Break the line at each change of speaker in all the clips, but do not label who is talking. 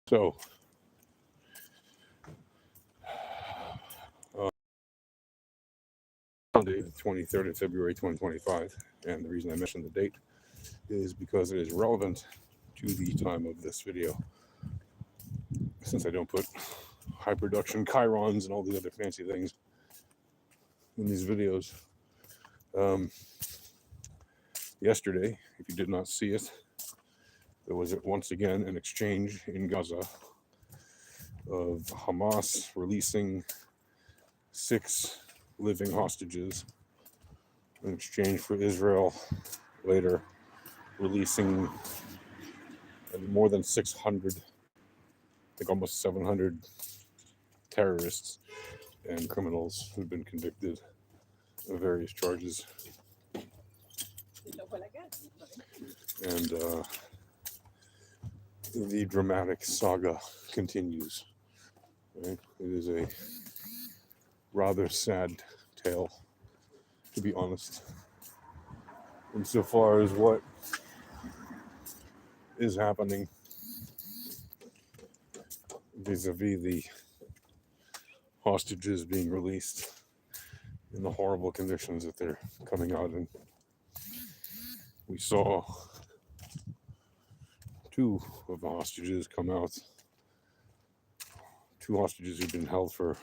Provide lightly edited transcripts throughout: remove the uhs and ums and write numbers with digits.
So, Monday, the 23rd of February 2025, and the reason I mentioned the date is because it is relevant to the time of this video. Since I don't put high production chyrons and all these other fancy things in these videos. Yesterday, if you did not see it, there was once again an exchange in Gaza of Hamas releasing 6 living hostages in exchange for Israel later releasing more than 600, I think almost 700 terrorists and criminals who've been convicted of various charges. And the dramatic saga continues. Right? It is a rather sad tale, to be honest, insofar as what is happening vis-a-vis the hostages being released in the horrible conditions that they're coming out in. We saw 2 of the hostages come out. 2 hostages who've been held for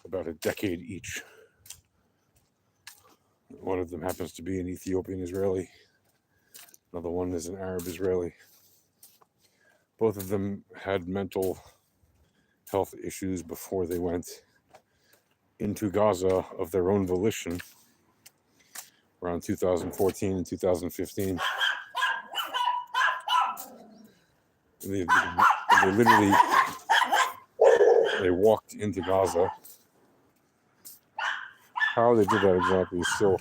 about a decade each. One of them happens to be an Ethiopian Israeli. Another one is an Arab Israeli. Both of them had mental health issues before they went into Gaza of their own volition around 2014 and 2015. They literally walked into Gaza. How they did that exactly is still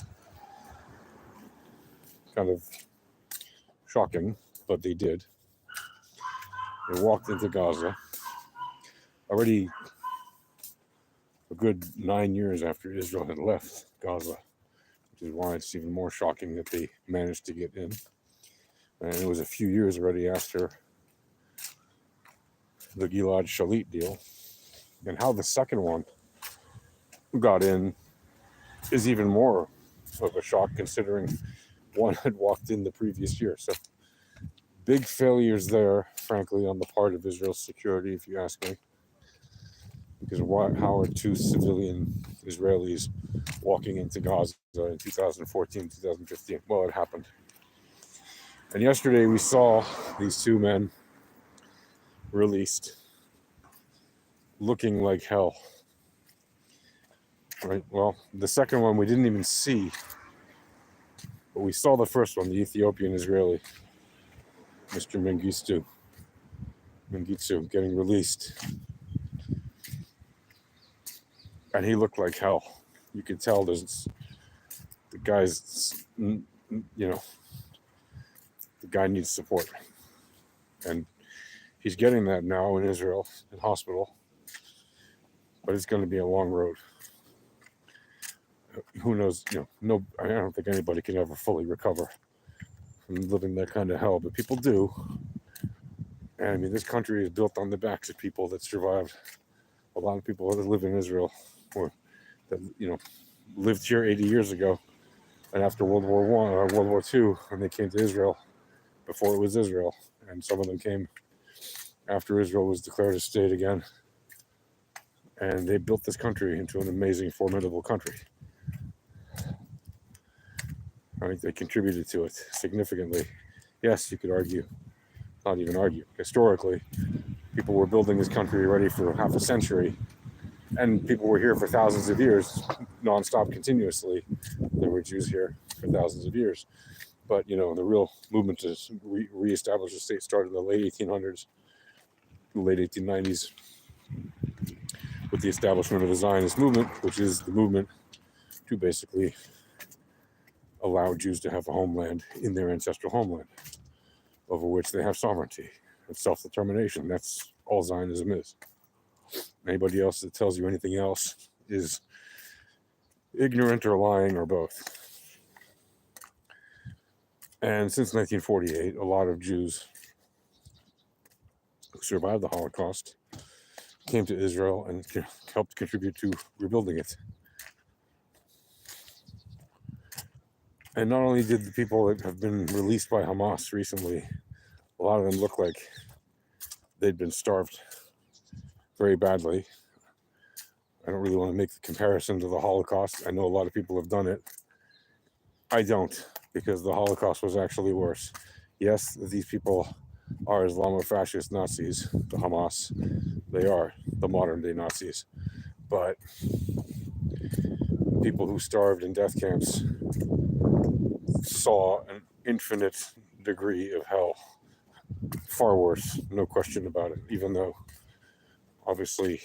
kind of shocking, but they did. They walked into Gaza already a good 9 years after Israel had left Gaza, which is why it's even more shocking that they managed to get in. And it was a few years already after the Gilad Shalit deal. And how the second one got in is even more of a shock, considering one had walked in the previous year. So big failures there, frankly, on the part of Israel's security, if you ask me. Because how are 2 civilian Israelis walking into Gaza in 2014, 2015? Well, it happened. And yesterday we saw these 2 men released looking like hell. Right? Well, the second one we didn't even see, but we saw the first one, the Ethiopian Israeli, Mr. Mengistu, getting released. And he looked like hell. You could tell the guy's, the guy needs support. And he's getting that now in Israel, in hospital. But it's going to be a long road. Who knows? I don't think anybody can ever fully recover from living that kind of hell, but people do. And I mean, this country is built on the backs of people that survived. A lot of people that live in Israel, or that lived here 80 years ago, and after World War I or World War II, and they came to Israel before it was Israel, and some of them came after Israel was declared a state again, and they built this country into an amazing, formidable country. Right? They contributed to it significantly. Yes, you could argue, not even argue. Historically, people were building this country ready for half a century, and people were here for thousands of years, nonstop, continuously. There were Jews here for thousands of years. But, the real movement to reestablish the state started in the late 1800s, late 1890s, with the establishment of the Zionist movement, which is the movement to basically allow Jews to have a homeland in their ancestral homeland, over which they have sovereignty and self-determination. That's all Zionism is. Anybody else that tells you anything else is ignorant or lying or both. And since 1948, a lot of Jews who survived the Holocaust came to Israel and helped contribute to rebuilding it. And not only did the people that have been released by Hamas recently, a lot of them look like they'd been starved very badly. I don't really want to make the comparison to the Holocaust. I know a lot of people have done it. I don't, because the Holocaust was actually worse. Yes, these people are Islamofascist Nazis, the Hamas. They are the modern day Nazis. But people who starved in death camps saw an infinite degree of hell. Far worse, no question about it, even though obviously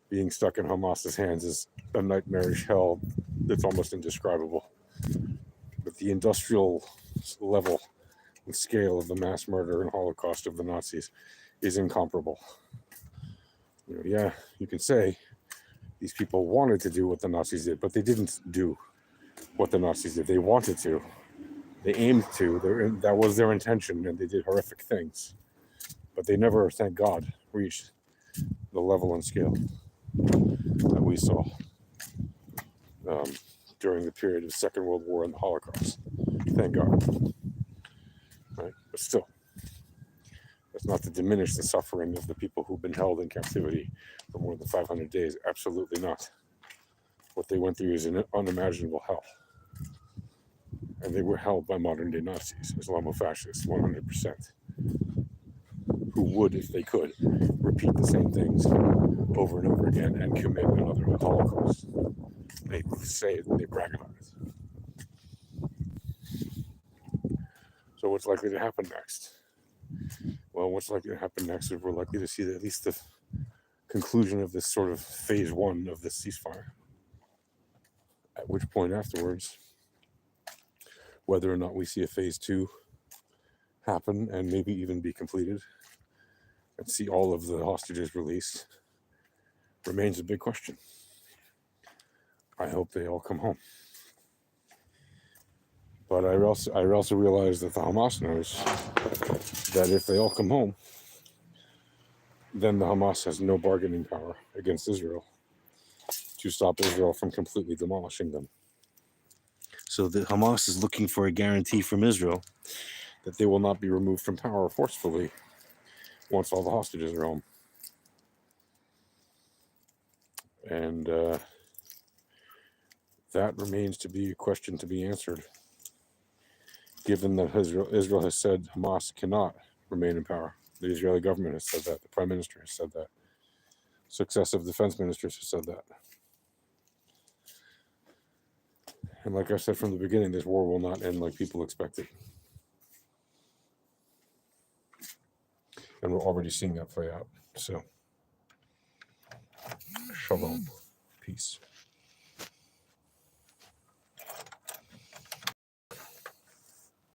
being stuck in Hamas's hands is a nightmarish hell that's almost indescribable. But the industrial level and scale of the mass murder and Holocaust of the Nazis is incomparable. Yeah, you can say these people wanted to do what the Nazis did, but they didn't do what the Nazis did. They wanted to. They aimed to. That was their intention, and they did horrific things. But they never, thank God, reached the level and scale that we saw during the period of the Second World War and the Holocaust. Thank God. Right? But still, that's not to diminish the suffering of the people who've been held in captivity for more than 500 days. Absolutely not. What they went through is an unimaginable hell. And they were held by modern day Nazis, Islamofascists, 100%, who would, if they could, repeat the same things over and over again and commit another Holocaust. They say it, they brag about it. So what's likely to happen next? Well, what's likely to happen next is we're likely to see at least the conclusion of this sort of phase one of this ceasefire. At which point afterwards, whether or not we see a phase two happen and maybe even be completed and see all of the hostages released remains a big question. I hope they all come home. But I also realize that the Hamas knows that if they all come home, then the Hamas has no bargaining power against Israel to stop Israel from completely demolishing them. So the Hamas is looking for a guarantee from Israel that they will not be removed from power forcefully once all the hostages are home. And that remains to be a question to be answered, given that Israel has said Hamas cannot remain in power. The Israeli government has said that. The prime minister has said that. Successive defense ministers have said that. And like I said from the beginning, this war will not end like people expected. And we're already seeing that play out. So, shalom. Peace.